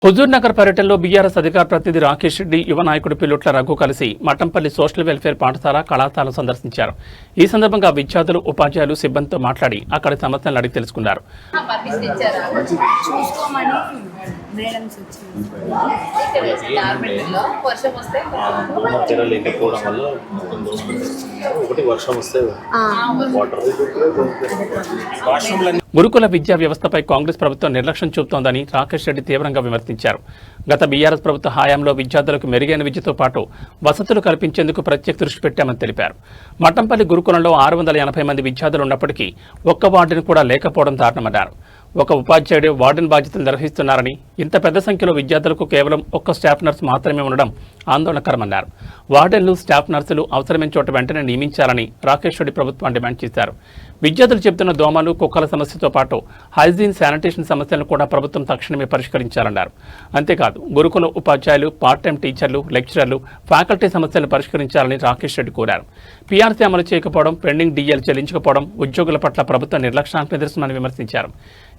హుజూర్నగర్ పర్యటనలో బీఆర్ఎస్ అధికార ప్రతినిధి రాకేష్ రెడ్డి యువ నాయకుడు పిల్లుట్ల రఘు కలిసి మఠంపల్లి సోషల్ వెల్ఫేర్ పాఠశాల కళాశాలను సందర్శించారు. ఈ సందర్భంగా విద్యార్థులు, ఉపాధ్యాయులు, సిబ్బందితో మాట్లాడి అక్కడి సమస్యలను అడిగి తెలుసుకున్నారు. గురుకుల విద్యా వ్యవస్థపై కాంగ్రెస్ ప్రభుత్వం నిర్లక్ష్యం చూపుతోందని రాకేష్ రెడ్డి తీవ్రంగా విమర్శించారు. గత బీఆర్ఎస్ ప్రభుత్వ హయాంలో విద్యార్థులకు మెరుగైన విద్యతో పాటు వసతులు కల్పించేందుకు ప్రత్యేక దృష్టి పెట్టామని తెలిపారు. మఠంపల్లి గురుకులంలో 680 మంది విద్యార్థులు ఉన్నప్పటికీ ఒక్క వార్డెన్ కూడా లేకపోవడం దారుణమన్నారు. ఒక ఉపాధ్యాయుడు వార్డెన్ బాధ్యతలు నిర్వహిస్తున్నారని, ఇంత పెద్ద సంఖ్యలో విద్యార్థులకు కేవలం ఒక్క స్టాఫ్ నర్సు మాత్రమే ఉండడం ఆందోళనకరమన్నారు. వార్డెన్లు, స్టాఫ్ నర్సులు అవసరమైన చోట వెంటనే నియమించాలని రాకేష్ రెడ్డి ప్రభుత్వాన్ని డిమాండ్ చేశారు. విద్యార్థులు చెబుతున్న దోమలు, కుక్కల సమస్యతో పాటు హైజీన్, శానిటేషన్ సమస్యలను కూడా ప్రభుత్వం తక్షణమే పరిష్కరించాలన్నారు. అంతేకాదు గురుకుల ఉపాధ్యాయులు, పార్ట్ టైం టీచర్లు, లెక్చరర్లు, ఫ్యాకల్టీ సమస్యలను పరిష్కరించాలని రాకేష్ రెడ్డి కోరారు. పీఆర్సీ అమలు చేయకపోవడం, పెండింగ్ డీఎల్ చెల్లించకపోవడం ఉద్యోగుల పట్ల ప్రభుత్వ నిర్లక్ష్యానికి నిదర్శనమని విమర్శించారు.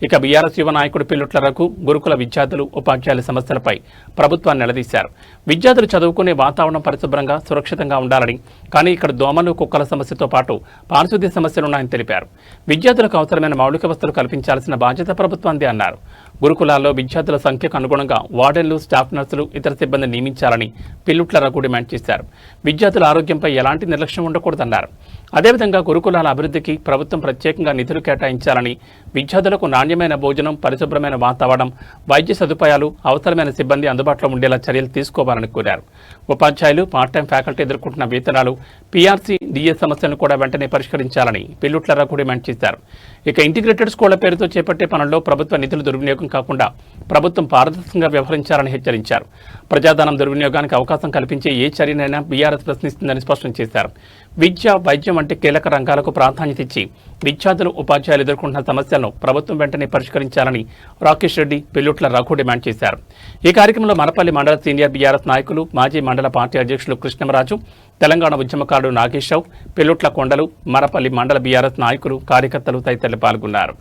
ఇక బీఆర్ఎస్ యువ నాయకుడు పిల్లుట్ల రఘు గురుకుల విద్యార్థులు, ఉపాధ్యాయుల సమస్యలపై ప్రభుత్వాన్ని నిలదీశారు. విద్యార్థులు చదువుకునే వాతావరణం పరిశుభ్రంగా, సురక్షితంగా ఉండాలని, కానీ ఇక్కడ దోమలు, కుక్కల సమస్యతో పాటు పారిశుద్ధ్య సమస్యలున్నాయని తెలిపారు. విద్యార్థులకు అవసరమైన మౌలిక వసతులు కల్పించాల్సిన బాధ్యత ప్రభుత్వాందే అన్నారు. గురుకులాల్లో విద్యార్థుల సంఖ్యకు అనుగుణంగా వార్డెన్లు, స్టాఫ్ నర్సులు, ఇతర సిబ్బందిని నియమించాలని పిల్లుట్ల రఘు డిమాండ్ చేశారు. విద్యార్థుల ఆరోగ్యంపై ఎలాంటి నిర్లక్ష్యం ఉండకూడదన్నారు. అదేవిధంగా గురుకులాల అభివృద్ధికి ప్రభుత్వం ప్రత్యేకంగా నిధులు కేటాయించాలని, విద్యార్థులకు నాణ్యమైన భోజనం, పరిశుభ్రమైన వాతావరణం, వైద్య సదుపాయాలు, అవసరమైన సిబ్బంది అందుబాటులో ఉండేలా చర్యలు తీసుకోవాలని కోరారు. ఉపాధ్యాయులు, పార్ట్ టైం ఫ్యాకల్టీ ఎదుర్కొంటున్న వేతనాలు, పీఆర్సీ, డీఎస్ సమస్యలను కూడా వెంటనే పరిష్కరించాలని పిల్లుట్ల రఘు డిమాండ్ చేశారు. ఇక ఇంటిగ్రేటెడ్ స్కూళ్ల పేరుతో చేపట్టే పనుల్లో ప్రభుత్వ నిధులు దుర్వినియోగం కాకుండా ప్రభుత్వం పారదర్శకంగా వ్యవహరించాలని హెచ్చరించారు. ప్రజాధనం దుర్వినియోగానికి అవకాశం కల్పించే ఏ చర్యనైనా బీఆర్ఎస్ ప్రశ్నిస్తుందని స్పష్టం చేశారు. విద్య, వైద్యం వంటి కీలక రంగాలకు ప్రాధాన్యత ఇచ్చి విద్యార్థులు, ఉపాధ్యాయులు ఎదుర్కొంటున్న సమస్యలను ప్రభుత్వం వెంటనే పరిష్కరించాలని రాకేష్ రెడ్డి, పిల్లుట్ల రఘు డిమాండ్ చేశారు. ఈ కార్యక్రమంలో మరపల్లి మండల సీనియర్ బీఆర్ఎస్ నాయకులు, మాజీ మండల పార్టీ అధ్యక్షులు కృష్ణమరాజు, తెలంగాణ ఉద్యమకారుడు నాగేశ్వరరావు, పిల్లుట్ల కొండలు, మరపల్లి మండల బీఆర్ఎస్ నాయకులు, కార్యకర్తలు తదితరులు పాల్గొన్నారు.